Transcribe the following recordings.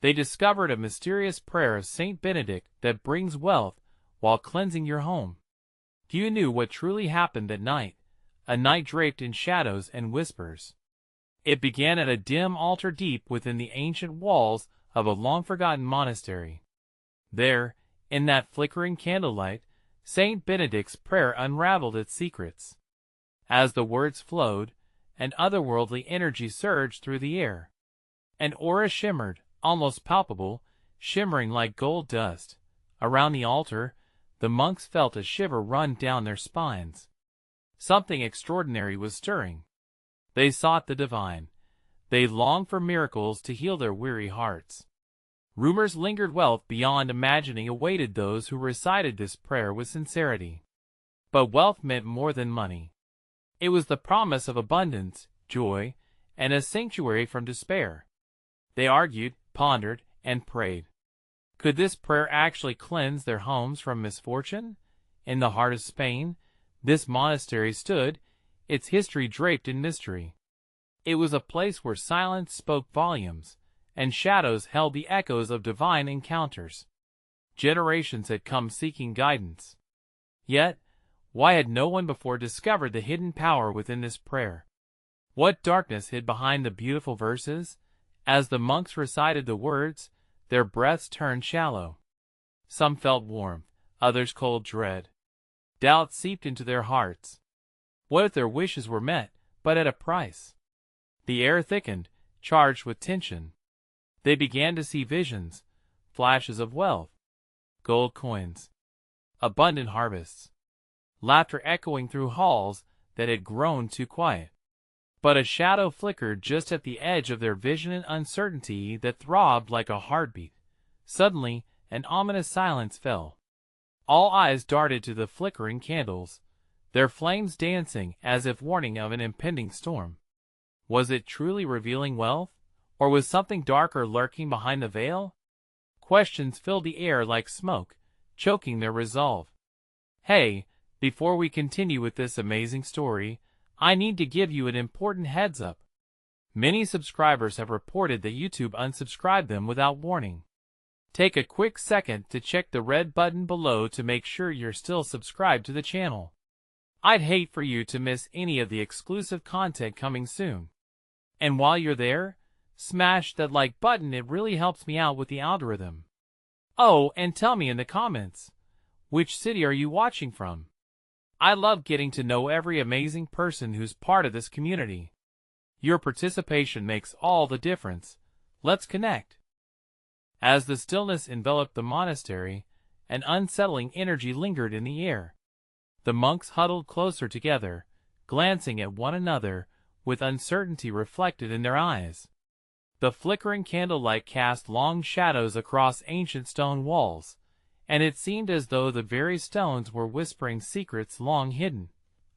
They discovered a mysterious prayer of Saint Benedict that brings wealth while cleansing your home. Few knew what truly happened that night, a night draped in shadows and whispers. It began at a dim altar deep within the ancient walls of a long-forgotten monastery. There, in that flickering candlelight, Saint Benedict's prayer unraveled its secrets. As the words flowed, an otherworldly energy surged through the air. An aura shimmered, almost palpable, shimmering like gold dust. Around the altar, the monks felt a shiver run down their spines. Something extraordinary was stirring. They sought the divine. They longed for miracles to heal their weary hearts. Rumors lingered wealth beyond imagining awaited those who recited this prayer with sincerity. But wealth meant more than money. It was the promise of abundance, joy, and a sanctuary from despair. They argued, pondered, and prayed. Could this prayer actually cleanse their homes from misfortune? In the heart of Spain, this monastery stood, its history draped in mystery. It was a place where silence spoke volumes, and shadows held the echoes of divine encounters. Generations had come seeking guidance. Yet, why had no one before discovered the hidden power within this prayer? What darkness hid behind the beautiful verses? As the monks recited the words, their breaths turned shallow. Some felt warmth, others cold dread. Doubt seeped into their hearts. What if their wishes were met, but at a price? The air thickened, charged with tension. They began to see visions, flashes of wealth, gold coins, abundant harvests, laughter echoing through halls that had grown too quiet. But a shadow flickered just at the edge of their vision, and uncertainty that throbbed like a heartbeat. Suddenly, an ominous silence fell. All eyes darted to the flickering candles, their flames dancing as if warning of an impending storm. Was it truly revealing wealth, or was something darker lurking behind the veil? Questions filled the air like smoke, choking their resolve. Hey, before we continue with this amazing story, I need to give you an important heads up. Many subscribers have reported that YouTube unsubscribed them without warning. Take a quick second to check the red button below to make sure you're still subscribed to the channel. I'd hate for you to miss any of the exclusive content coming soon. And while you're there, smash that like button, it really helps me out with the algorithm. Oh, and tell me in the comments, which city are you watching from? I love getting to know every amazing person who's part of this community. Your participation makes all the difference. Let's connect. As the stillness enveloped the monastery, an unsettling energy lingered in the air. The monks huddled closer together, glancing at one another, with uncertainty reflected in their eyes. The flickering candlelight cast long shadows across ancient stone walls, and it seemed as though the very stones were whispering secrets long hidden.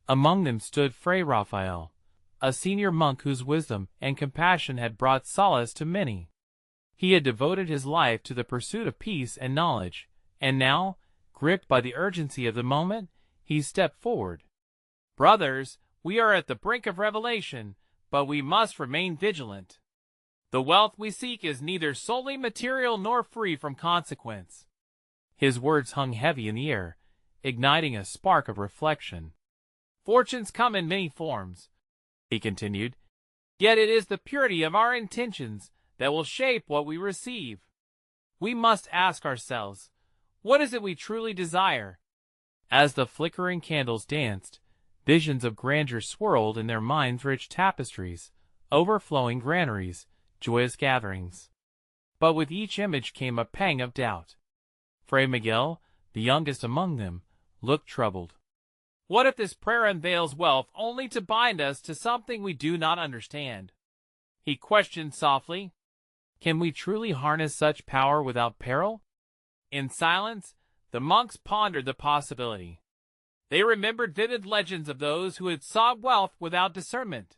Among them stood Fray Raphael, a senior monk whose wisdom and compassion had brought solace to many. He had devoted his life to the pursuit of peace and knowledge, and now, gripped by the urgency of the moment, he stepped forward. Brothers, we are at the brink of revelation, but we must remain vigilant. The wealth we seek is neither solely material nor free from consequence. His words hung heavy in the air, igniting a spark of reflection. Fortunes come in many forms, he continued, yet it is the purity of our intentions that will shape what we receive. We must ask ourselves, what is it we truly desire? As the flickering candles danced, visions of grandeur swirled in their minds, rich tapestries, overflowing granaries, joyous gatherings. But with each image came a pang of doubt. Fray Miguel, the youngest among them, looked troubled. What if this prayer unveils wealth only to bind us to something we do not understand? He questioned softly. Can we truly harness such power without peril? In silence, the monks pondered the possibility. They remembered vivid legends of those who had sought wealth without discernment.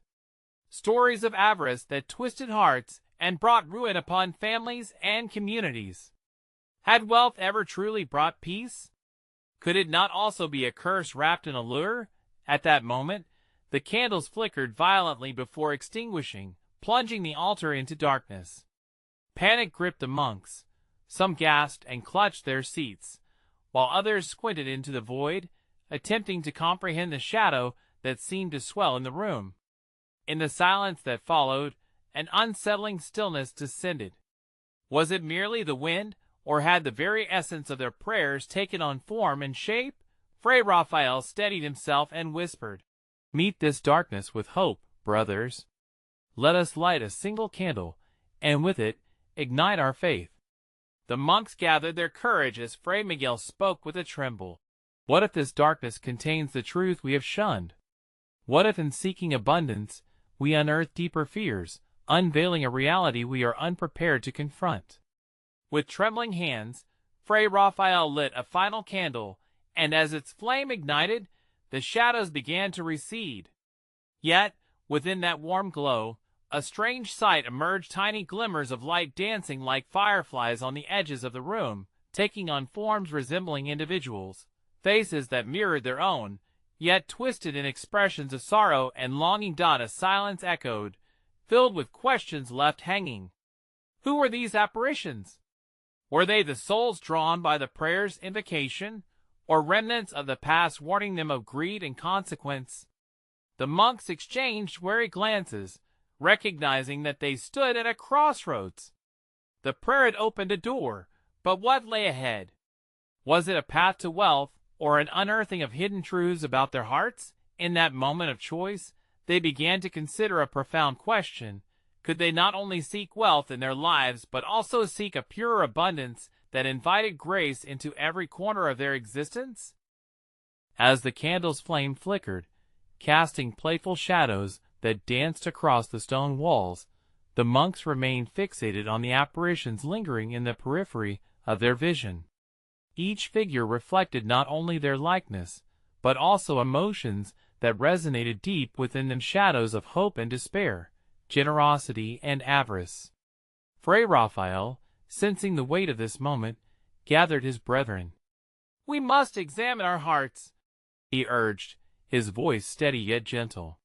Stories of avarice that twisted hearts and brought ruin upon families and communities. Had wealth ever truly brought peace? Could it not also be a curse wrapped in a lure? At that moment, the candles flickered violently before extinguishing, plunging the altar into darkness. Panic gripped the monks. Some gasped and clutched their seats, while others squinted into the void, attempting to comprehend the shadow that seemed to swell in the room. In the silence that followed, an unsettling stillness descended. Was it merely the wind, or had the very essence of their prayers taken on form and shape? Fray Raphael steadied himself and whispered, "Meet this darkness with hope, brothers. Let us light a single candle, and with it ignite our faith." The monks gathered their courage as Fray Miguel spoke with a tremble. What if this darkness contains the truth we have shunned? What if in seeking abundance we unearth deeper fears, unveiling a reality we are unprepared to confront? With trembling hands, Fray Raphael lit a final candle, and as its flame ignited, the shadows began to recede. Yet, within that warm glow, a strange sight emerged, tiny glimmers of light dancing like fireflies on the edges of the room, taking on forms resembling individuals, faces that mirrored their own, yet twisted in expressions of sorrow and longing. A silence echoed, filled with questions left hanging. Who were these apparitions? Were they the souls drawn by the prayer's invocation, or remnants of the past warning them of greed and consequence? The monks exchanged wary glances, recognizing that they stood at a crossroads. The prayer had opened a door, but what lay ahead? Was it a path to wealth, or an unearthing of hidden truths about their hearts? In that moment of choice, they began to consider a profound question. Could they not only seek wealth in their lives, but also seek a purer abundance that invited grace into every corner of their existence? As the candle's flame flickered, casting playful shadows that danced across the stone walls, the monks remained fixated on the apparitions lingering in the periphery of their vision. Each figure reflected not only their likeness, but also emotions that resonated deep within them, shadows of hope and despair, generosity and avarice. Fray Raphael, sensing the weight of this moment, gathered his brethren. "We must examine our hearts," he urged, his voice steady yet gentle.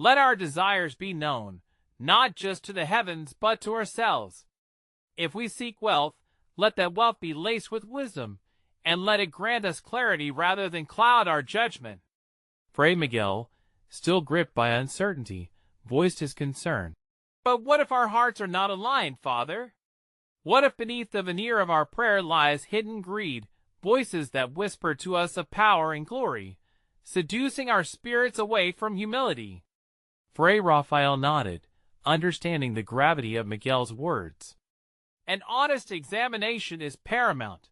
"Let our desires be known, not just to the heavens but to ourselves. If we seek wealth, let that wealth be laced with wisdom, and let it grant us clarity rather than cloud our judgment." Fray Miguel, still gripped by uncertainty, voiced his concern. "But what if our hearts are not aligned, Father? What if beneath the veneer of our prayer lies hidden greed, voices that whisper to us of power and glory, seducing our spirits away from humility?" Fray Raphael nodded, understanding the gravity of Miguel's words. "An honest examination is paramount.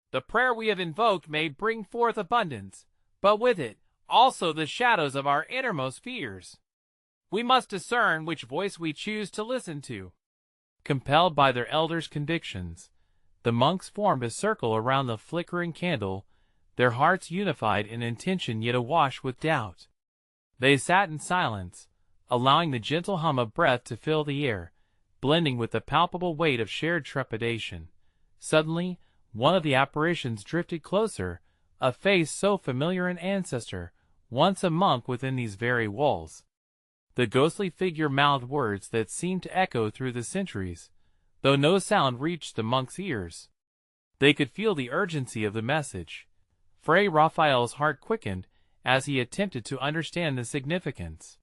The prayer we have invoked may bring forth abundance, but with it, also the shadows of our innermost fears. We must discern which voice we choose to listen to." Compelled by their elders' convictions, the monks formed a circle around the flickering candle, their hearts unified in intention yet awash with doubt. They sat in silence, allowing the gentle hum of breath to fill the air, blending with the palpable weight of shared trepidation. Suddenly, one of the apparitions drifted closer, a face so familiar, an ancestor, once a monk within these very walls. The ghostly figure mouthed words that seemed to echo through the centuries, though no sound reached the monks' ears. They could feel the urgency of the message. Fray Raphael's heart quickened as he attempted to understand the significance.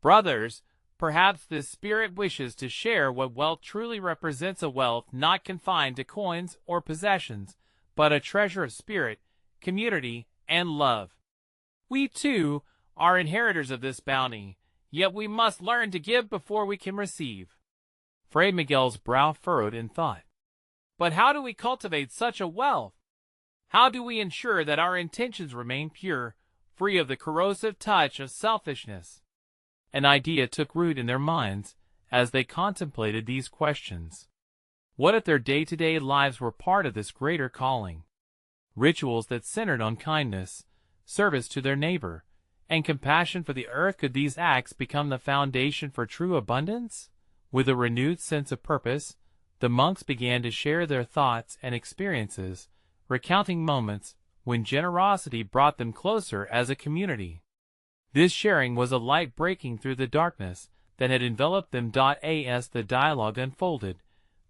"Brothers, perhaps this spirit wishes to share what wealth truly represents, a wealth not confined to coins or possessions, but a treasure of spirit, community, and love. We, too, are inheritors of this bounty, yet we must learn to give before we can receive." Fray Miguel's brow furrowed in thought. "But how do we cultivate such a wealth? How do we ensure that our intentions remain pure, free of the corrosive touch of selfishness?" An idea took root in their minds as they contemplated these questions. What if their day-to-day lives were part of this greater calling? Rituals that centered on kindness, service to their neighbor, and compassion for the earth. Could these acts become the foundation for true abundance? With a renewed sense of purpose, the monks began to share their thoughts and experiences, recounting moments when generosity brought them closer as a community. This sharing was a light breaking through the darkness that had enveloped them. As the dialogue unfolded,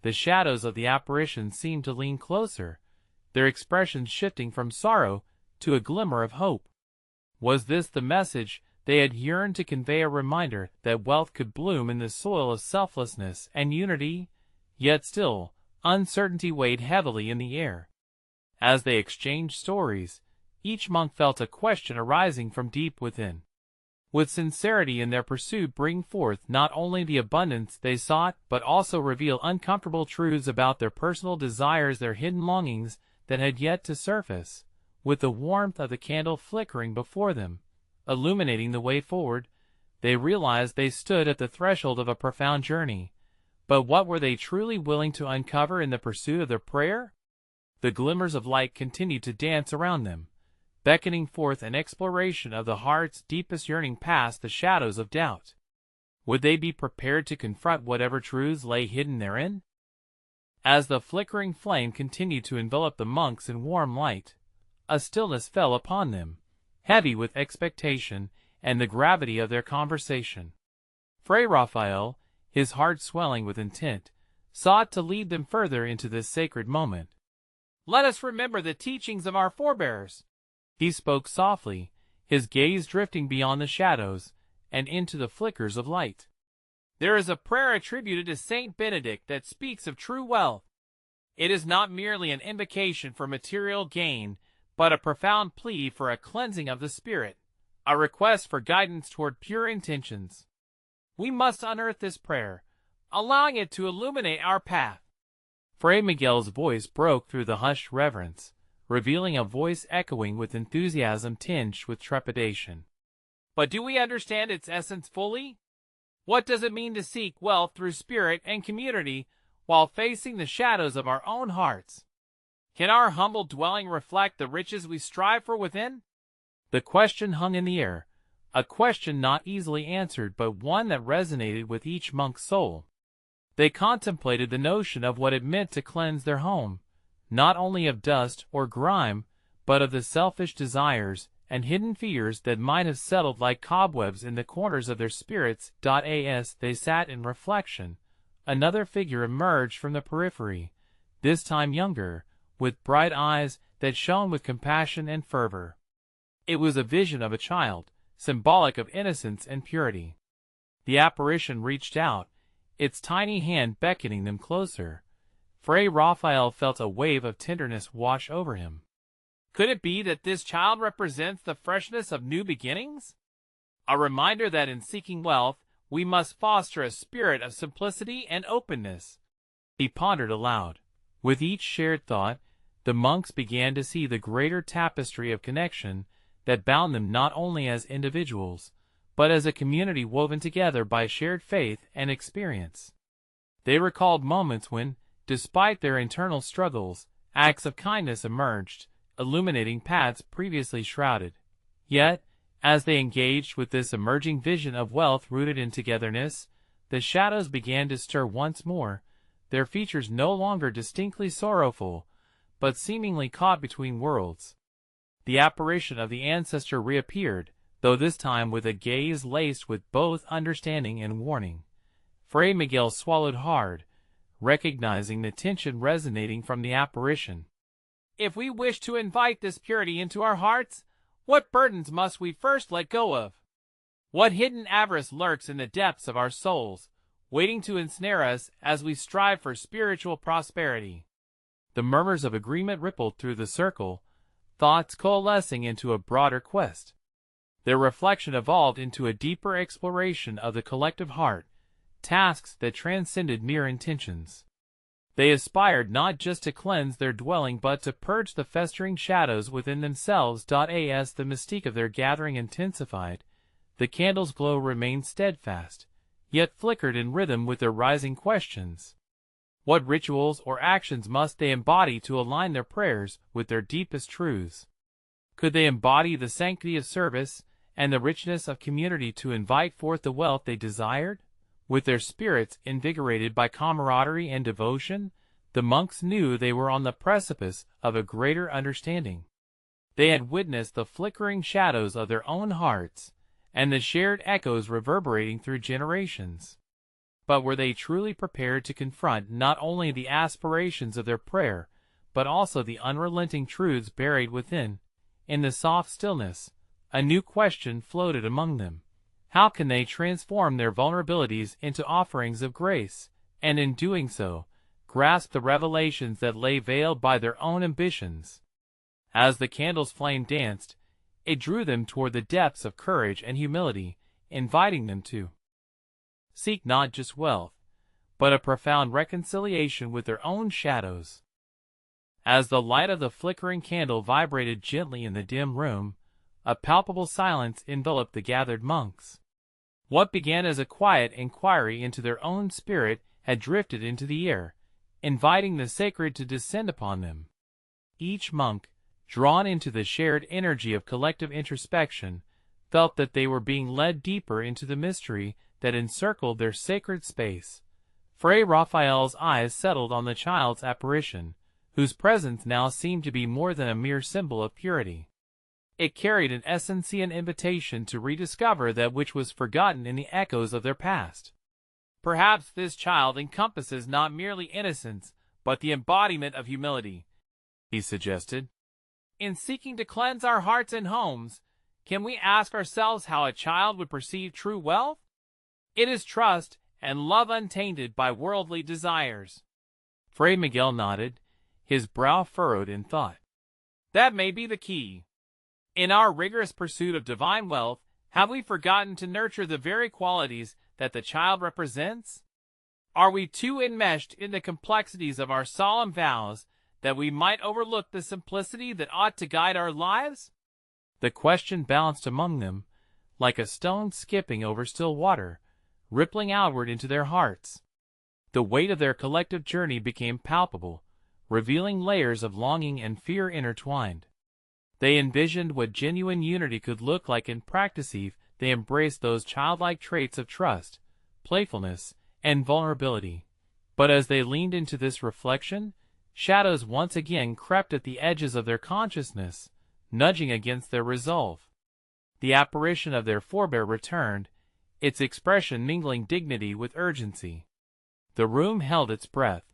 the shadows of the apparition seemed to lean closer, their expressions shifting from sorrow to a glimmer of hope. Was this the message they had yearned to convey, a reminder that wealth could bloom in the soil of selflessness and unity? Yet still, uncertainty weighed heavily in the air. As they exchanged stories, each monk felt a question arising from deep within. Would sincerity in their pursuit bring forth not only the abundance they sought, but also reveal uncomfortable truths about their personal desires, their hidden longings that had yet to surface? With the warmth of the candle flickering before them, illuminating the way forward, they realized they stood at the threshold of a profound journey. But what were they truly willing to uncover in the pursuit of their prayer? The glimmers of light continued to dance around them, beckoning forth an exploration of the heart's deepest yearning past the shadows of doubt. Would they be prepared to confront whatever truths lay hidden therein? As the flickering flame continued to envelop the monks in warm light, a stillness fell upon them, heavy with expectation and the gravity of their conversation. Fray Raphael, his heart swelling with intent, sought to lead them further into this sacred moment. "Let us remember the teachings of our forebears," he spoke softly, his gaze drifting beyond the shadows and into the flickers of light. "There is a prayer attributed to Saint Benedict that speaks of true wealth. It is not merely an invocation for material gain, but a profound plea for a cleansing of the spirit, a request for guidance toward pure intentions. We must unearth this prayer, allowing it to illuminate our path." Fray Miguel's voice broke through the hushed reverence, revealing a voice echoing with enthusiasm tinged with trepidation. "But do we understand its essence fully? What does it mean to seek wealth through spirit and community while facing the shadows of our own hearts? Can our humble dwelling reflect the riches we strive for within?" The question hung in the air, a question not easily answered, but one that resonated with each monk's soul. They contemplated the notion of what it meant to cleanse their home, not only of dust or grime, but of the selfish desires and hidden fears that might have settled like cobwebs in the corners of their spirits. As they sat in reflection, another figure emerged from the periphery, this time younger, with bright eyes that shone with compassion and fervor. It was a vision of a child, symbolic of innocence and purity. The apparition reached out, its tiny hand beckoning them closer. Fray Raphael felt a wave of tenderness wash over him. Could it be that this child represents the freshness of new beginnings? A reminder that in seeking wealth, we must foster a spirit of simplicity and openness. He pondered aloud. With each shared thought, the monks began to see the greater tapestry of connection that bound them not only as individuals, but as a community woven together by shared faith and experience. They recalled moments when, despite their internal struggles, acts of kindness emerged, illuminating paths previously shrouded. Yet, as they engaged with this emerging vision of wealth rooted in togetherness, the shadows began to stir once more, their features no longer distinctly sorrowful, but seemingly caught between worlds. The apparition of the ancestor reappeared, though this time with a gaze laced with both understanding and warning. Fray Miguel swallowed hard, recognizing the tension resonating from the apparition. "If we wish to invite this purity into our hearts, what burdens must we first let go of? What hidden avarice lurks in the depths of our souls, waiting to ensnare us as we strive for spiritual prosperity?" The murmurs of agreement rippled through the circle, thoughts coalescing into a broader quest. Their reflection evolved into a deeper exploration of the collective heart, tasks that transcended mere intentions. They aspired not just to cleanse their dwelling but to purge the festering shadows within themselves. As the mystique of their gathering intensified, the candle's glow remained steadfast, yet flickered in rhythm with their rising questions. What rituals or actions must they embody to align their prayers with their deepest truths? Could they embody the sanctity of service and the richness of community to invite forth the wealth they desired? With their spirits invigorated by camaraderie and devotion, the monks knew they were on the precipice of a greater understanding. They had witnessed the flickering shadows of their own hearts, and the shared echoes reverberating through generations. But were they truly prepared to confront not only the aspirations of their prayer, but also the unrelenting truths buried within? In the soft stillness, a new question floated among them. How can they transform their vulnerabilities into offerings of grace, and in doing so, grasp the revelations that lay veiled by their own ambitions? As the candle's flame danced, it drew them toward the depths of courage and humility, inviting them to seek not just wealth, but a profound reconciliation with their own shadows. As the light of the flickering candle vibrated gently in the dim room, a palpable silence enveloped the gathered monks. What began as a quiet inquiry into their own spirit had drifted into the air, inviting the sacred to descend upon them. Each monk, drawn into the shared energy of collective introspection, felt that they were being led deeper into the mystery that encircled their sacred space. Fray Raphael's eyes settled on the child's apparition, whose presence now seemed to be more than a mere symbol of purity. It carried an Essencian invitation to rediscover that which was forgotten in the echoes of their past. Perhaps this child encompasses not merely innocence, but the embodiment of humility, he suggested. In seeking to cleanse our hearts and homes, can we ask ourselves how a child would perceive true wealth? It is trust and love untainted by worldly desires. Fray Miguel nodded, his brow furrowed in thought. That may be the key. In our rigorous pursuit of divine wealth, have we forgotten to nurture the very qualities that the child represents? Are we too enmeshed in the complexities of our solemn vows that we might overlook the simplicity that ought to guide our lives? The question bounced among them, like a stone skipping over still water, rippling outward into their hearts. The weight of their collective journey became palpable, revealing layers of longing and fear intertwined. They envisioned what genuine unity could look like in practice if they embraced those childlike traits of trust, playfulness, and vulnerability. But as they leaned into this reflection, shadows once again crept at the edges of their consciousness, nudging against their resolve. The apparition of their forebear returned, its expression mingling dignity with urgency. The room held its breath,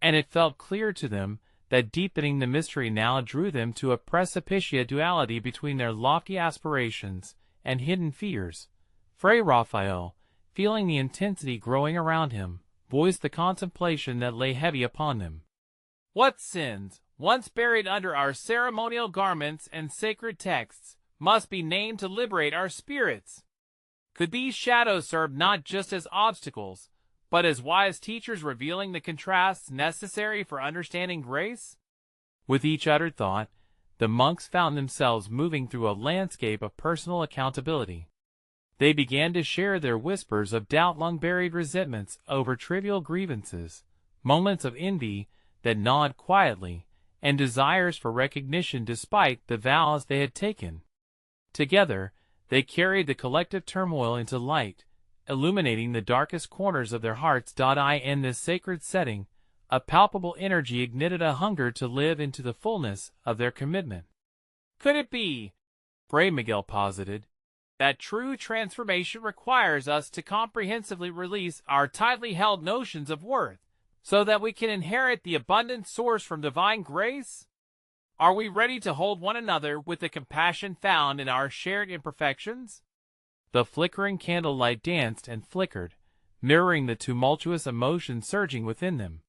and it felt clear to them that deepening the mystery now drew them to a precipitia duality between their lofty aspirations and hidden fears. Fray Raphael, feeling the intensity growing around him, voiced the contemplation that lay heavy upon them. What sins, once buried under our ceremonial garments and sacred texts, must be named to liberate our spirits? Could these shadows serve not just as obstacles, but as wise teachers revealing the contrasts necessary for understanding grace? With each uttered thought, the monks found themselves moving through a landscape of personal accountability. They began to share their whispers of doubt, long-buried resentments over trivial grievances, moments of envy that gnawed quietly, and desires for recognition despite the vows they had taken. Together, they carried the collective turmoil into light, illuminating the darkest corners of their hearts. In this sacred setting, a palpable energy ignited a hunger to live into the fullness of their commitment. Could it be, Fray Miguel posited, that true transformation requires us to comprehensively release our tightly held notions of worth, so that we can inherit the abundant source from divine grace? Are we ready to hold one another with the compassion found in our shared imperfections? The flickering candlelight danced and flickered, mirroring the tumultuous emotions surging within them.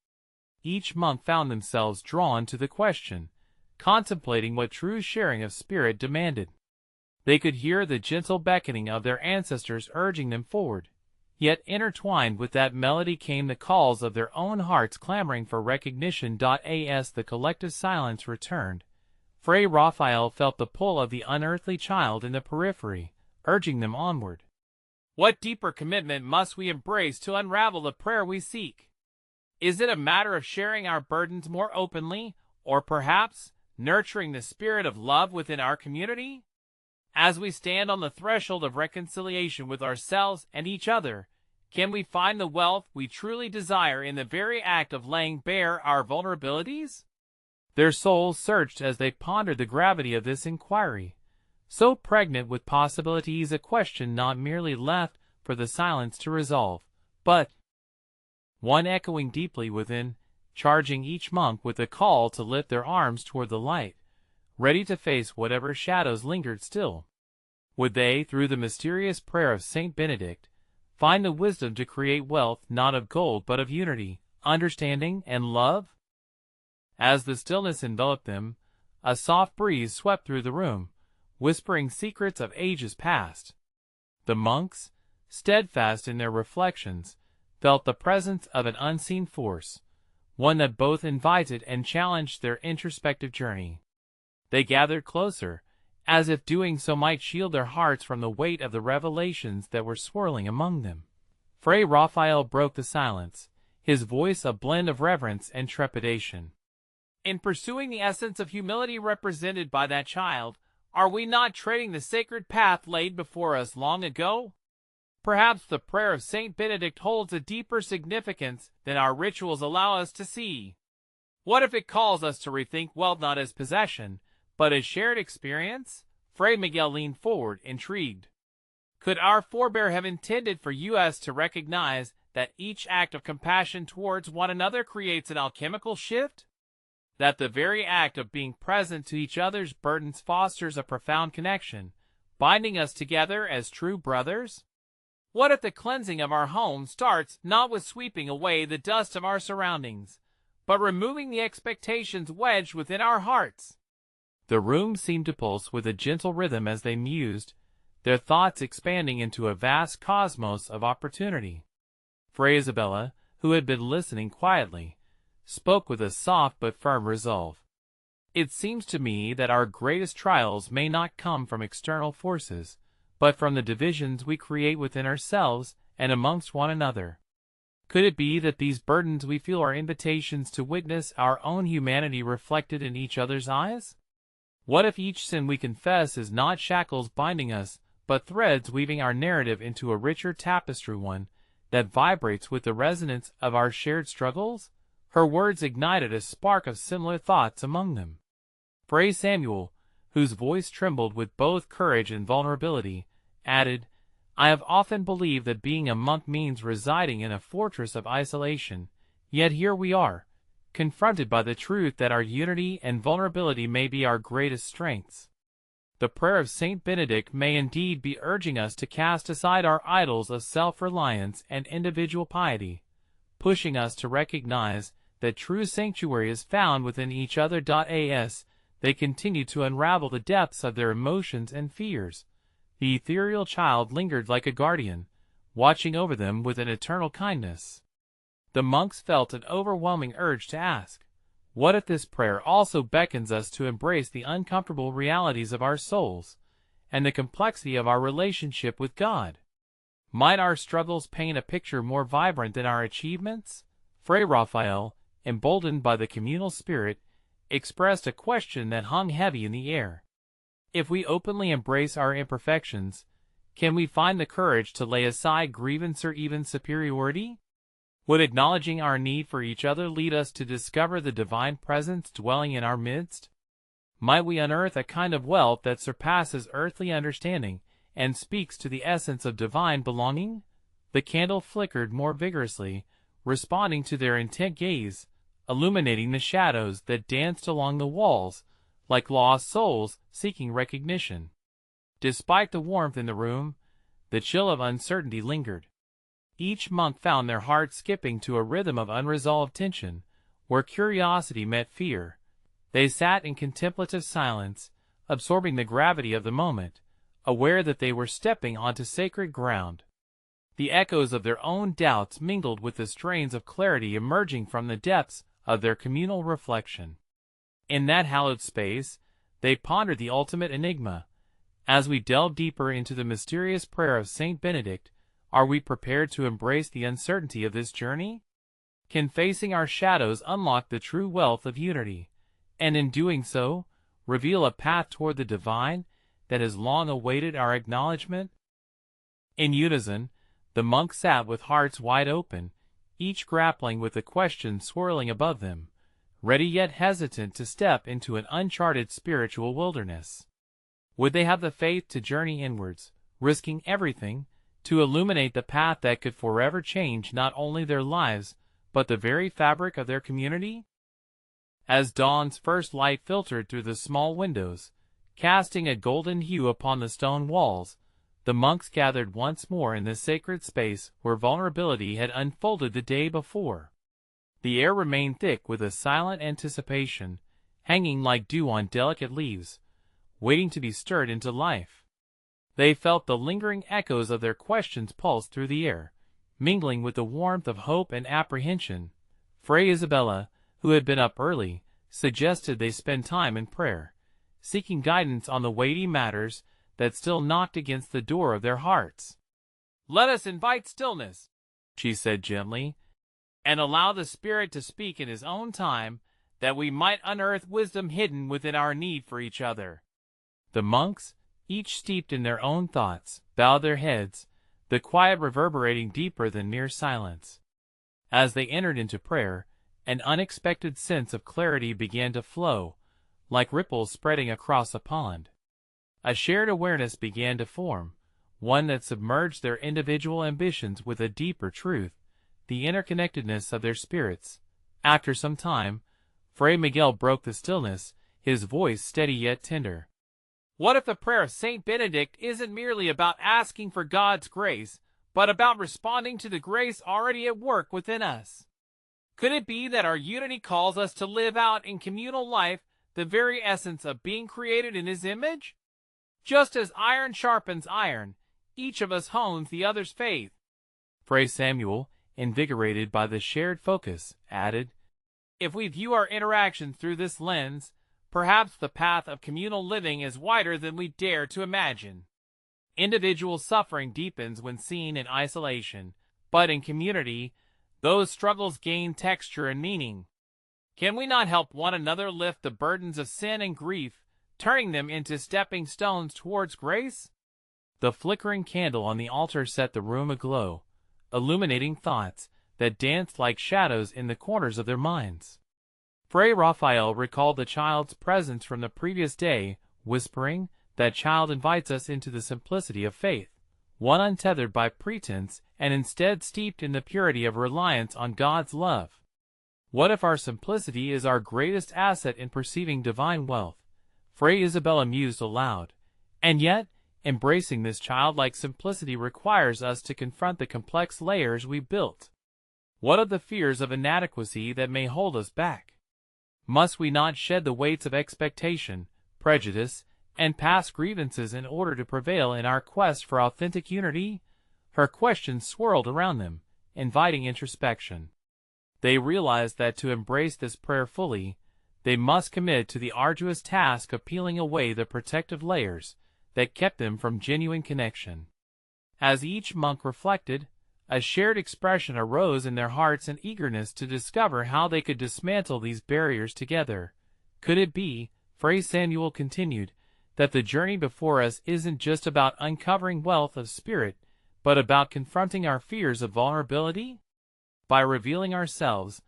Each monk found themselves drawn to the question, contemplating what true sharing of spirit demanded. They could hear the gentle beckoning of their ancestors urging them forward, yet intertwined with that melody came the calls of their own hearts clamoring for recognition. As the collective silence returned, Fray Raphael felt the pull of the unearthly child in the periphery, urging them onward. What deeper commitment must we embrace to unravel the prayer we seek? Is it a matter of sharing our burdens more openly, or perhaps nurturing the spirit of love within our community? As we stand on the threshold of reconciliation with ourselves and each other, can we find the wealth we truly desire in the very act of laying bare our vulnerabilities? Their souls searched as they pondered the gravity of this inquiry, so pregnant with possibilities, a question not merely left for the silence to resolve, but one echoing deeply within, charging each monk with a call to lift their arms toward the light, ready to face whatever shadows lingered still. Would they, through the mysterious prayer of Saint Benedict, find the wisdom to create wealth not of gold but of unity, understanding, and love? As the stillness enveloped them, a soft breeze swept through the room, whispering secrets of ages past. The monks, steadfast in their reflections, felt the presence of an unseen force, one that both invited and challenged their introspective journey. They gathered closer, as if doing so might shield their hearts from the weight of the revelations that were swirling among them. Fray Raphael broke the silence, his voice a blend of reverence and trepidation. In pursuing the essence of humility represented by that child, are we not treading the sacred path laid before us long ago? Perhaps the prayer of Saint Benedict holds a deeper significance than our rituals allow us to see. What if it calls us to rethink wealth not as possession, but as shared experience? Fray Miguel leaned forward, intrigued. Could our forebear have intended for us to recognize that each act of compassion towards one another creates an alchemical shift? That the very act of being present to each other's burdens fosters a profound connection, binding us together as true brothers? What if the cleansing of our home starts not with sweeping away the dust of our surroundings, but removing the expectations wedged within our hearts? The room seemed to pulse with a gentle rhythm as they mused, their thoughts expanding into a vast cosmos of opportunity. Fray Isabella, who had been listening quietly, spoke with a soft but firm resolve. It seems to me that our greatest trials may not come from external forces, but from the divisions we create within ourselves and amongst one another. Could it be that these burdens we feel are invitations to witness our own humanity reflected in each other's eyes? What if each sin we confess is not shackles binding us, but threads weaving our narrative into a richer tapestry, one that vibrates with the resonance of our shared struggles? Her words ignited a spark of similar thoughts among them. Fray Samuel, whose voice trembled with both courage and vulnerability, added, "I have often believed that being a monk means residing in a fortress of isolation, yet here we are, confronted by the truth that our unity and vulnerability may be our greatest strengths. The prayer of Saint Benedict may indeed be urging us to cast aside our idols of self-reliance and individual piety, pushing us to recognize that true sanctuary is found within each other. As they continued to unravel the depths of their emotions and fears, the ethereal child lingered like a guardian, watching over them with an eternal kindness. The monks felt an overwhelming urge to ask, what if this prayer also beckons us to embrace the uncomfortable realities of our souls and the complexity of our relationship with God? Might our struggles paint a picture more vibrant than our achievements? Fray Raphael, emboldened by the communal spirit, expressed a question that hung heavy in the air. If we openly embrace our imperfections, can we find the courage to lay aside grievance or even superiority? Would acknowledging our need for each other lead us to discover the divine presence dwelling in our midst? Might we unearth a kind of wealth that surpasses earthly understanding and speaks to the essence of divine belonging? The candle flickered more vigorously, responding to their intent gaze, illuminating the shadows that danced along the walls, like lost souls seeking recognition. Despite the warmth in the room, the chill of uncertainty lingered. Each monk found their hearts skipping to a rhythm of unresolved tension, where curiosity met fear. They sat in contemplative silence, absorbing the gravity of the moment, aware that they were stepping onto sacred ground. The echoes of their own doubts mingled with the strains of clarity emerging from the depths of their communal reflection. In that hallowed space, they pondered the ultimate enigma. As we delve deeper into the mysterious prayer of Saint Benedict, are we prepared to embrace the uncertainty of this journey? Can facing our shadows unlock the true wealth of unity, and in doing so, reveal a path toward the divine that has long awaited our acknowledgement? In unison, the monks sat with hearts wide open, each grappling with the question swirling above them, ready yet hesitant to step into an uncharted spiritual wilderness. Would they have the faith to journey inwards, risking everything, to illuminate the path that could forever change not only their lives, but the very fabric of their community? As dawn's first light filtered through the small windows, casting a golden hue upon the stone walls, the monks gathered once more in the sacred space where vulnerability had unfolded the day before. The air remained thick with a silent anticipation, hanging like dew on delicate leaves, waiting to be stirred into life. They felt the lingering echoes of their questions pulse through the air, mingling with the warmth of hope and apprehension. Fray Isabella, who had been up early, suggested they spend time in prayer, seeking guidance on the weighty matters that still knocked against the door of their hearts. "Let us invite stillness," she said gently, "and allow the Spirit to speak in His own time, that we might unearth wisdom hidden within our need for each other." The monks, each steeped in their own thoughts, bowed their heads, the quiet reverberating deeper than mere silence. As they entered into prayer, an unexpected sense of clarity began to flow, like ripples spreading across a pond. A shared awareness began to form, one that submerged their individual ambitions with a deeper truth, the interconnectedness of their spirits. After some time, Fray Miguel broke the stillness, his voice steady yet tender. "What if the prayer of Saint Benedict isn't merely about asking for God's grace, but about responding to the grace already at work within us? Could it be that our unity calls us to live out in communal life the very essence of being created in His image? Just as iron sharpens iron, each of us hones the other's faith." Fray Samuel, invigorated by the shared focus, added, "If we view our interactions through this lens, perhaps the path of communal living is wider than we dare to imagine. Individual suffering deepens when seen in isolation, but in community, those struggles gain texture and meaning. Can we not help one another lift the burdens of sin and grief, turning them into stepping stones towards grace?" The flickering candle on the altar set the room aglow, illuminating thoughts that danced like shadows in the corners of their minds. Fray Raphael recalled the child's presence from the previous day, whispering, "That child invites us into the simplicity of faith, one untethered by pretense and instead steeped in the purity of reliance on God's love." What if our simplicity is our greatest asset in perceiving divine wealth? Fray Isabella mused aloud. And yet, embracing this childlike simplicity requires us to confront the complex layers we built. What of the fears of inadequacy that may hold us back? Must we not shed the weights of expectation, prejudice, and past grievances in order to prevail in our quest for authentic unity? Her questions swirled around them, inviting introspection. They realized that to embrace this prayer fully, they must commit to the arduous task of peeling away the protective layers that kept them from genuine connection. As each monk reflected, a shared expression arose in their hearts and eagerness to discover how they could dismantle these barriers together. Could it be, Fray Samuel continued, that the journey before us isn't just about uncovering wealth of spirit, but about confronting our fears of vulnerability? By revealing ourselves,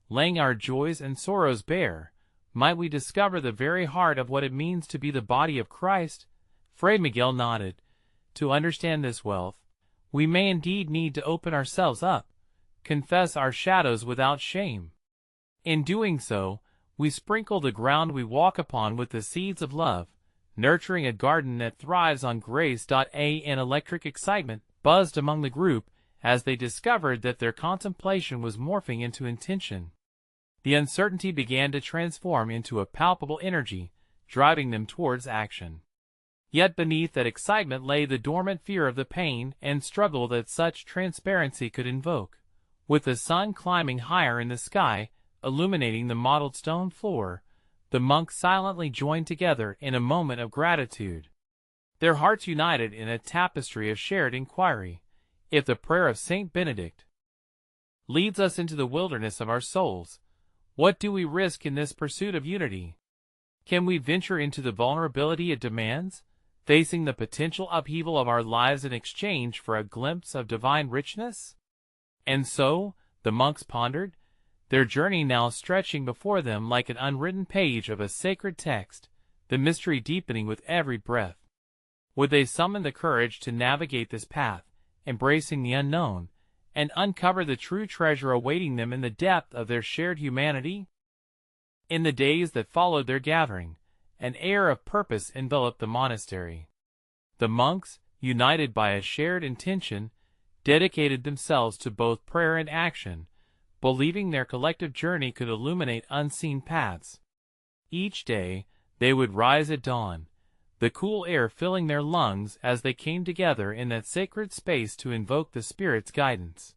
laying our joys and sorrows bare, might we discover the very heart of what it means to be the body of Christ? Fray Miguel nodded. To understand this wealth, we may indeed need to open ourselves up, confess our shadows without shame. In doing so, we sprinkle the ground we walk upon with the seeds of love, nurturing a garden that thrives on grace. An electric excitement buzzed among the group as they discovered that their contemplation was morphing into intention. The uncertainty began to transform into a palpable energy, driving them towards action. Yet beneath that excitement lay the dormant fear of the pain and struggle that such transparency could invoke. With the sun climbing higher in the sky, illuminating the mottled stone floor, the monks silently joined together in a moment of gratitude. Their hearts united in a tapestry of shared inquiry. If the prayer of Saint Benedict leads us into the wilderness of our souls, what do we risk in this pursuit of unity? Can we venture into the vulnerability it demands, facing the potential upheaval of our lives in exchange for a glimpse of divine richness? And so, the monks pondered, their journey now stretching before them like an unwritten page of a sacred text, the mystery deepening with every breath. Would they summon the courage to navigate this path, embracing the unknown, and uncover the true treasure awaiting them in the depth of their shared humanity? In the days that followed their gathering, an air of purpose enveloped the monastery. The monks, united by a shared intention, dedicated themselves to both prayer and action, believing their collective journey could illuminate unseen paths. Each day, they would rise at dawn, the cool air filling their lungs as they came together in that sacred space to invoke the Spirit's guidance.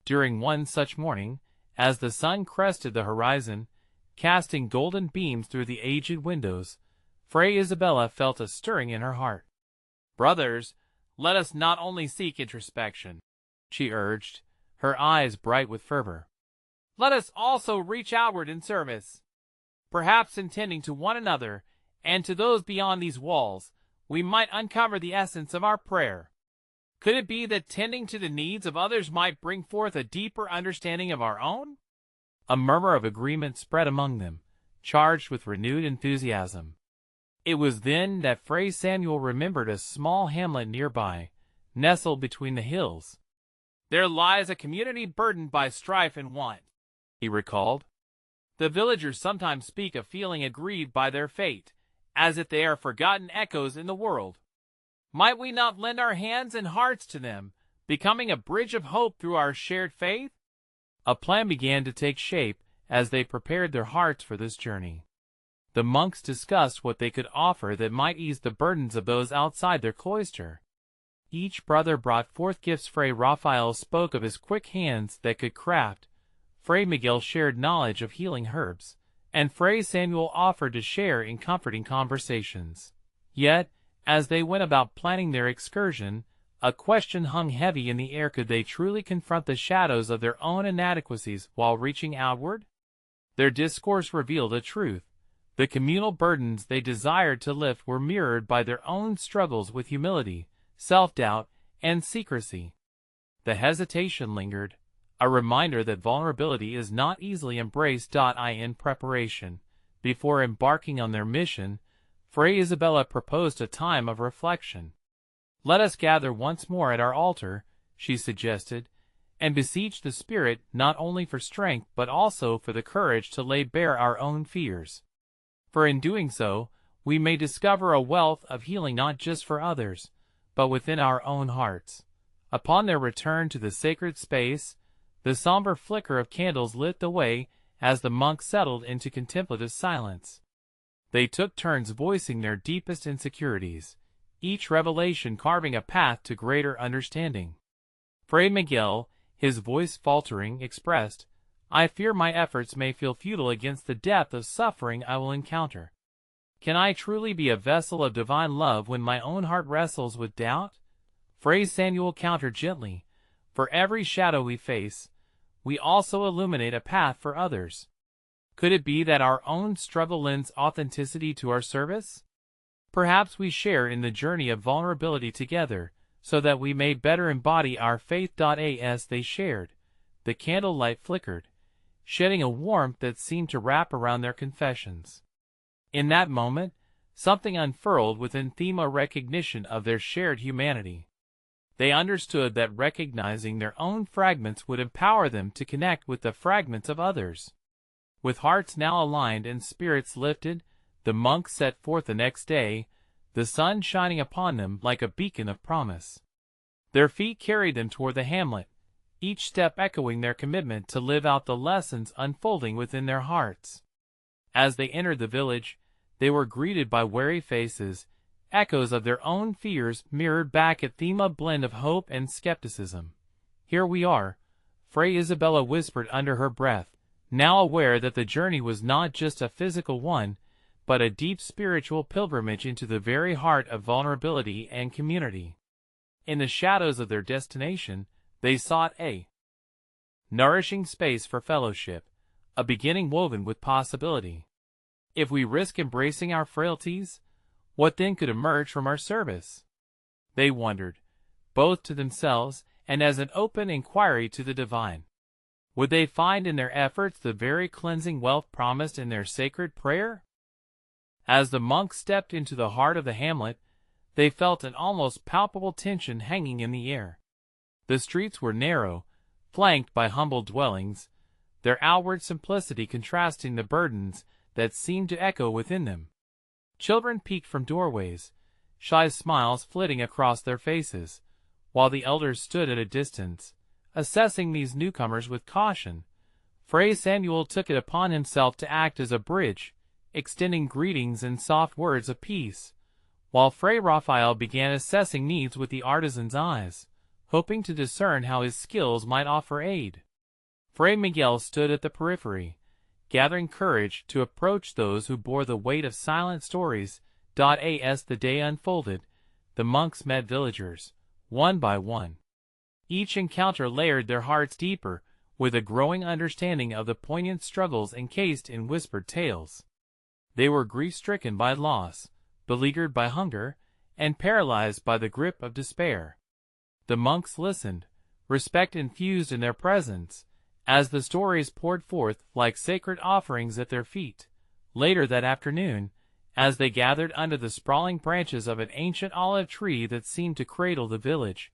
During one such morning, as the sun crested the horizon, casting golden beams through the aged windows, Fray Isabella felt a stirring in her heart. "Brothers, let us not only seek introspection," she urged, her eyes bright with fervor. "Let us also reach outward in service. Perhaps in tending to one another and to those beyond these walls, we might uncover the essence of our prayer. Could it be that tending to the needs of others might bring forth a deeper understanding of our own?" A murmur of agreement spread among them, charged with renewed enthusiasm. It was then that Fray Samuel remembered a small hamlet nearby, nestled between the hills. "There lies a community burdened by strife and want," he recalled. "The villagers sometimes speak of feeling aggrieved by their fate, as if they are forgotten echoes in the world. Might we not lend our hands and hearts to them, becoming a bridge of hope through our shared faith?" A plan began to take shape as they prepared their hearts for this journey. The monks discussed what they could offer that might ease the burdens of those outside their cloister. Each brother brought forth gifts. Fray Raphael spoke of his quick hands that could craft, Fray Miguel shared knowledge of healing herbs, and Fray Samuel offered to share in comforting conversations. Yet, as they went about planning their excursion, a question hung heavy in the air: could they truly confront the shadows of their own inadequacies while reaching outward? Their discourse revealed a truth. The communal burdens they desired to lift were mirrored by their own struggles with humility, self-doubt, and secrecy. The hesitation lingered, a reminder that vulnerability is not easily embraced. In preparation, before embarking on their mission, Fray Isabella proposed a time of reflection. "Let us gather once more at our altar," she suggested, "and beseech the Spirit not only for strength but also for the courage to lay bare our own fears. For in doing so, we may discover a wealth of healing not just for others, but within our own hearts." Upon their return to the sacred space, the somber flicker of candles lit the way as the monks settled into contemplative silence. They took turns voicing their deepest insecurities, each revelation carving a path to greater understanding. Fray Miguel, his voice faltering, expressed, "I fear my efforts may feel futile against the depth of suffering I will encounter. Can I truly be a vessel of divine love when my own heart wrestles with doubt?" Fray Samuel countered gently, "For every shadow we face, we also illuminate a path for others. Could it be that our own struggle lends authenticity to our service? Perhaps we share in the journey of vulnerability together, so that we may better embody our faith." As they shared, the candlelight flickered, shedding a warmth that seemed to wrap around their confessions. In that moment, something unfurled within them, a recognition of their shared humanity. They understood that recognizing their own fragments would empower them to connect with the fragments of others. With hearts now aligned and spirits lifted, the monks set forth the next day, the sun shining upon them like a beacon of promise. Their feet carried them toward the hamlet, each step echoing their commitment to live out the lessons unfolding within their hearts. As they entered the village, they were greeted by wary faces, echoes of their own fears mirrored back at them, a blend of hope and skepticism. "Here we are," Fray Isabella whispered under her breath, now aware that the journey was not just a physical one, but a deep spiritual pilgrimage into the very heart of vulnerability and community. In the shadows of their destination, they sought a nourishing space for fellowship, a beginning woven with possibility. If we risk embracing our frailties, what then could emerge from our service? They wondered, both to themselves and as an open inquiry to the divine. Would they find in their efforts the very cleansing wealth promised in their sacred prayer? As the monks stepped into the heart of the hamlet, they felt an almost palpable tension hanging in the air. The streets were narrow, flanked by humble dwellings, their outward simplicity contrasting the burdens that seemed to echo within them. Children peeked from doorways, shy smiles flitting across their faces, while the elders stood at a distance, assessing these newcomers with caution. Fray Samuel took it upon himself to act as a bridge, extending greetings and soft words of peace, while Fray Raphael began assessing needs with the artisan's eyes, hoping to discern how his skills might offer aid. Fray Miguel stood at the periphery, gathering courage to approach those who bore the weight of silent stories. As the day unfolded, the monks met villagers, one by one. Each encounter layered their hearts deeper, with a growing understanding of the poignant struggles encased in whispered tales. They were grief-stricken by loss, beleaguered by hunger, and paralyzed by the grip of despair. The monks listened, respect infused in their presence, as the stories poured forth like sacred offerings at their feet. Later that afternoon, as they gathered under the sprawling branches of an ancient olive tree that seemed to cradle the village,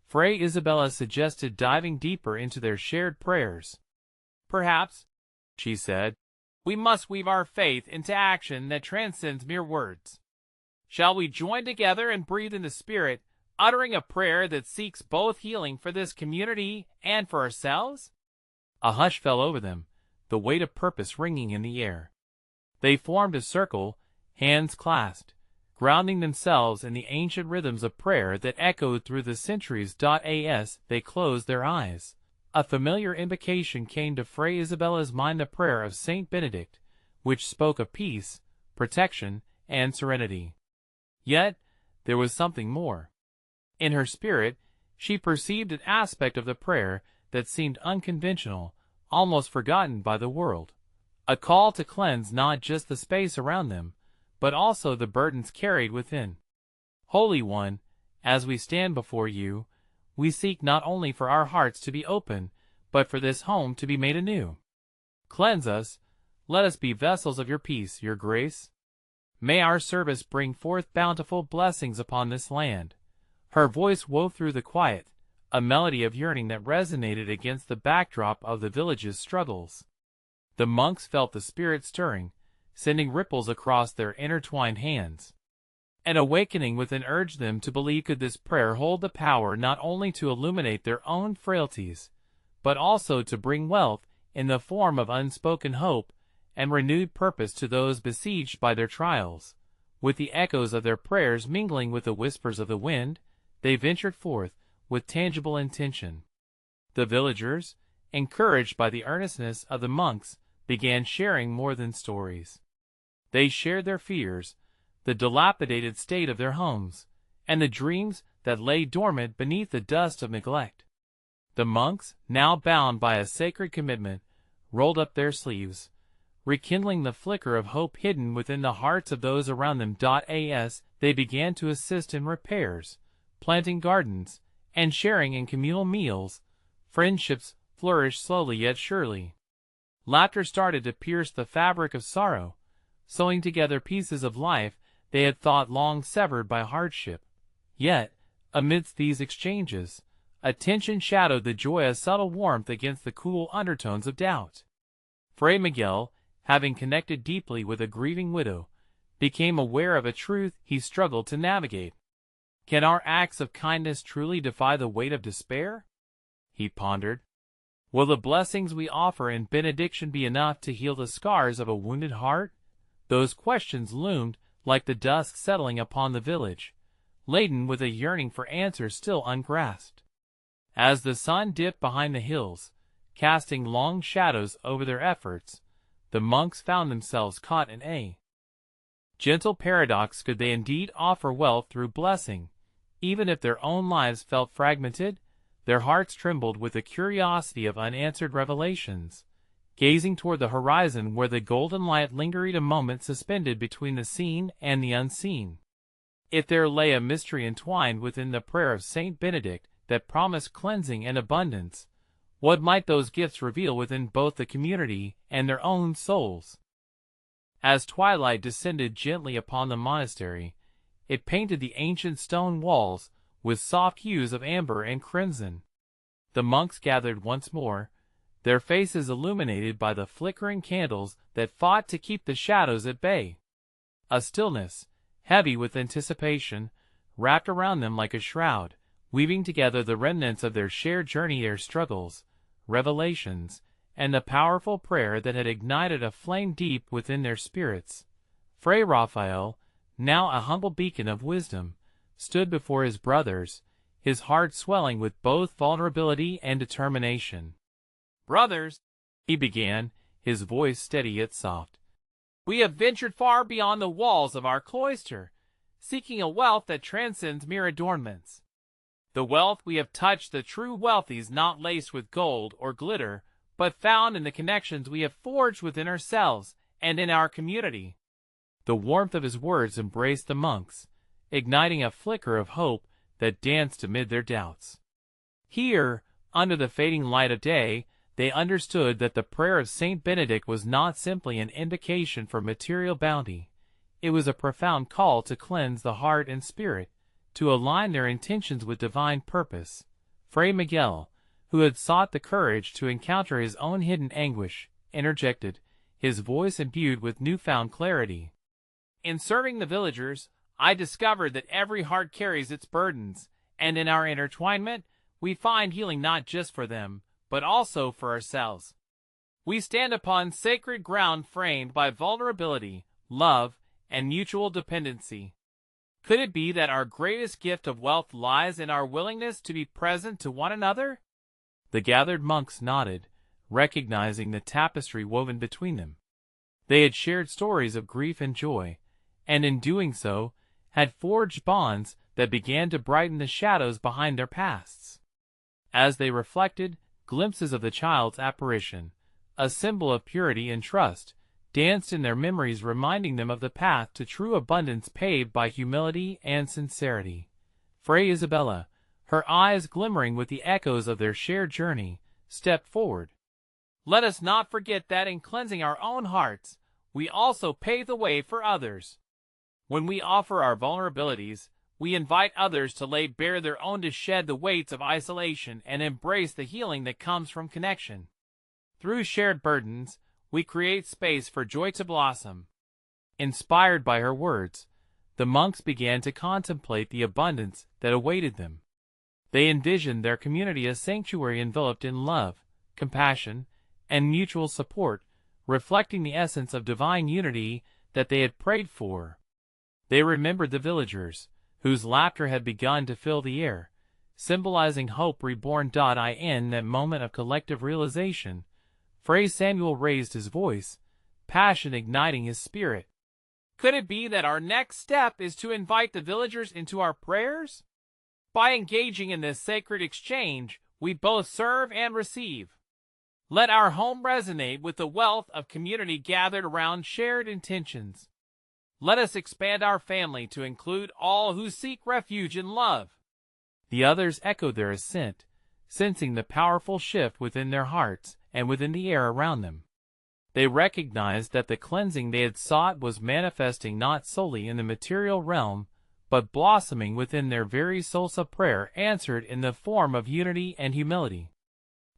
Fray Isabella suggested diving deeper into their shared prayers. "Perhaps," she said, "we must weave our faith into action that transcends mere words. Shall we join together and breathe in the Spirit, uttering a prayer that seeks both healing for this community and for ourselves?" A hush fell over them, the weight of purpose ringing in the air. They formed a circle, hands clasped, grounding themselves in the ancient rhythms of prayer that echoed through the centuries. As they closed their eyes, a familiar invocation came to Fray Isabella's mind, the prayer of Saint Benedict, which spoke of peace, protection, and serenity. Yet, there was something more. In her spirit, she perceived an aspect of the prayer that seemed unconventional, almost forgotten by the world. A call to cleanse not just the space around them, but also the burdens carried within. "Holy One, as we stand before you, we seek not only for our hearts to be open, but for this home to be made anew. Cleanse us, let us be vessels of your peace, your grace. May our service bring forth bountiful blessings upon this land." Her voice wove through the quiet, a melody of yearning that resonated against the backdrop of the village's struggles. The monks felt the Spirit stirring, sending ripples across their intertwined hands. An awakening within urged them to believe. Could this prayer hold the power not only to illuminate their own frailties, but also to bring wealth in the form of unspoken hope and renewed purpose to those besieged by their trials? With the echoes of their prayers mingling with the whispers of the wind, they ventured forth with tangible intention. The villagers, encouraged by the earnestness of the monks, began sharing more than stories. They shared their fears, the dilapidated state of their homes, and the dreams that lay dormant beneath the dust of neglect. The monks, now bound by a sacred commitment, rolled up their sleeves, rekindling the flicker of hope hidden within the hearts of those around them. As they began to assist in repairs, planting gardens, and sharing in communal meals, friendships flourished slowly yet surely. Laughter started to pierce the fabric of sorrow, sewing together pieces of life they had thought long severed by hardship. Yet, amidst these exchanges, attention shadowed the joy, a subtle warmth against the cool undertones of doubt. Fray Miguel, having connected deeply with a grieving widow, became aware of a truth he struggled to navigate. Can our acts of kindness truly defy the weight of despair? He pondered. Will the blessings we offer in benediction be enough to heal the scars of a wounded heart? Those questions loomed like the dusk settling upon the village, laden with a yearning for answers still ungrasped. As the sun dipped behind the hills, casting long shadows over their efforts, the monks found themselves caught in a gentle paradox. Could they indeed offer wealth through blessing, even if their own lives felt fragmented? Their hearts trembled with the curiosity of unanswered revelations, gazing toward the horizon where the golden light lingered, a moment suspended between the seen and the unseen. If there lay a mystery entwined within the prayer of Saint Benedict that promised cleansing and abundance, what might those gifts reveal within both the community and their own souls? As twilight descended gently upon the monastery, it painted the ancient stone walls with soft hues of amber and crimson. The monks gathered once more, their faces illuminated by the flickering candles that fought to keep the shadows at bay. A stillness, heavy with anticipation, wrapped around them like a shroud, weaving together the remnants of their shared journey, their struggles, revelations, and the powerful prayer that had ignited a flame deep within their spirits. Fray Raphael, now a humble beacon of wisdom, stood before his brothers, his heart swelling with both vulnerability and determination. "Brothers," he began, his voice steady yet soft, "we have ventured far beyond the walls of our cloister, seeking a wealth that transcends mere adornments. The wealth we have touched, the true wealth, is not laced with gold or glitter, but found in the connections we have forged within ourselves and in our community." The warmth of his words embraced the monks, igniting a flicker of hope that danced amid their doubts. Here, under the fading light of day, they understood that the prayer of Saint Benedict was not simply an invocation for material bounty. It was a profound call to cleanse the heart and spirit, to align their intentions with divine purpose. Fray Miguel, who had sought the courage to encounter his own hidden anguish, interjected, his voice imbued with newfound clarity. "In serving the villagers, I discovered that every heart carries its burdens, and in our intertwinement, we find healing not just for them, but also for ourselves. We stand upon sacred ground framed by vulnerability, love, and mutual dependency. Could it be that our greatest gift of wealth lies in our willingness to be present to one another?" The gathered monks nodded, recognizing the tapestry woven between them. They had shared stories of grief and joy, and in doing so, had forged bonds that began to brighten the shadows behind their pasts. As they reflected, glimpses of the child's apparition, a symbol of purity and trust, danced in their memories, reminding them of the path to true abundance paved by humility and sincerity. Fray Isabella, her eyes glimmering with the echoes of their shared journey, stepped forward. "Let us not forget that in cleansing our own hearts, we also pave the way for others. When we offer our vulnerabilities, we invite others to lay bare their own, to shed the weights of isolation and embrace the healing that comes from connection. Through shared burdens, we create space for joy to blossom." Inspired by her words, the monks began to contemplate the abundance that awaited them. They envisioned their community a sanctuary enveloped in love, compassion, and mutual support, reflecting the essence of divine unity that they had prayed for. They remembered the villagers, whose laughter had begun to fill the air, symbolizing hope reborn. In that moment of collective realization, Fray Samuel raised his voice, passion igniting his spirit. "Could it be that our next step is to invite the villagers into our prayers? By engaging in this sacred exchange, we both serve and receive. Let our home resonate with the wealth of community gathered around shared intentions. Let us expand our family to include all who seek refuge in love." The others echoed their assent, sensing the powerful shift within their hearts and within the air around them. They recognized that the cleansing they had sought was manifesting not solely in the material realm, but blossoming within their very souls, a prayer answered in the form of unity and humility.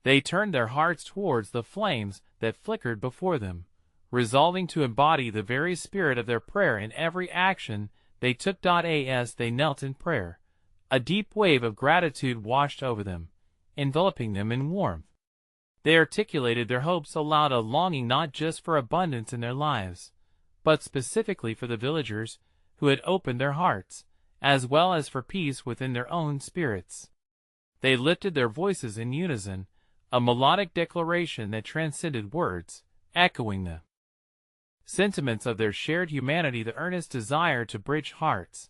They turned their hearts towards the flames that flickered before them, resolving to embody the very spirit of their prayer in every action they took. As they knelt in prayer, a deep wave of gratitude washed over them, enveloping them in warmth. They articulated their hopes aloud, a longing not just for abundance in their lives, but specifically for the villagers who had opened their hearts, as well as for peace within their own spirits. They lifted their voices in unison, a melodic declaration that transcended words, echoing the sentiments of their shared humanity, the earnest desire to bridge hearts,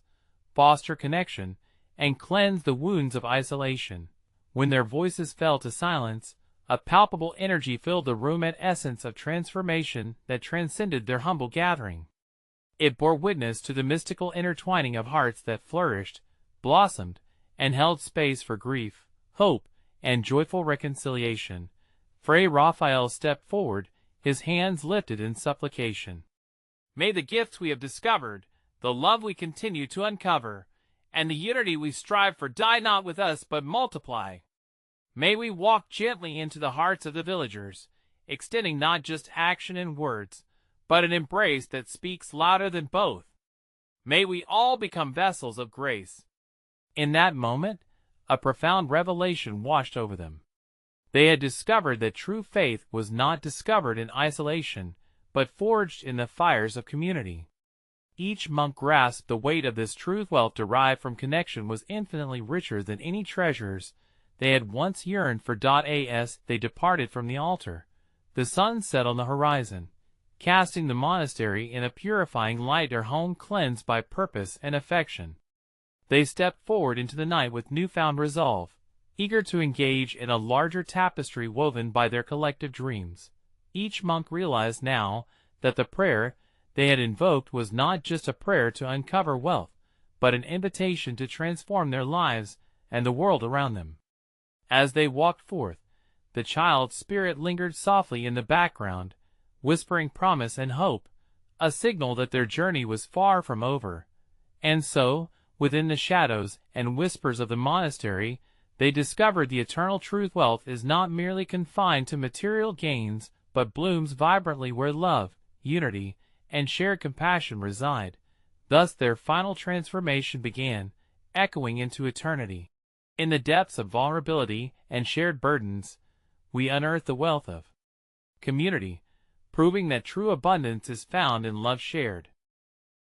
foster connection, and cleanse the wounds of isolation. When their voices fell to silence, a palpable energy filled the room, an essence of transformation that transcended their humble gathering. It bore witness to the mystical intertwining of hearts that flourished, blossomed, and held space for grief, hope, and joyful reconciliation. Fray Raphael stepped forward, his hands lifted in supplication. "May the gifts we have discovered, the love we continue to uncover, and the unity we strive for die not with us but multiply. May we walk gently into the hearts of the villagers, extending not just action and words, but an embrace that speaks louder than both. May we all become vessels of grace. In that moment, a profound revelation washed over them. They had discovered that true faith was not discovered in isolation, but forged in the fires of community. Each monk grasped the weight of this truth. Wealth derived from connection was infinitely richer than any treasures they had once yearned for. As they departed from the altar, the sun set on the horizon, casting the monastery in a purifying light, their home cleansed by purpose and affection. They stepped forward into the night with newfound resolve, eager to engage in a larger tapestry woven by their collective dreams. Each monk realized now that the prayer they had invoked was not just a prayer to uncover wealth, but an invitation to transform their lives and the world around them. As they walked forth, the child's spirit lingered softly in the background, whispering promise and hope, a signal that their journey was far from over. And so, within the shadows and whispers of the monastery, they discovered the eternal truth. Wealth is not merely confined to material gains, but blooms vibrantly where love, unity, and shared compassion reside. Thus their final transformation began, echoing into eternity. In the depths of vulnerability and shared burdens, we unearth the wealth of community, proving that true abundance is found in love shared.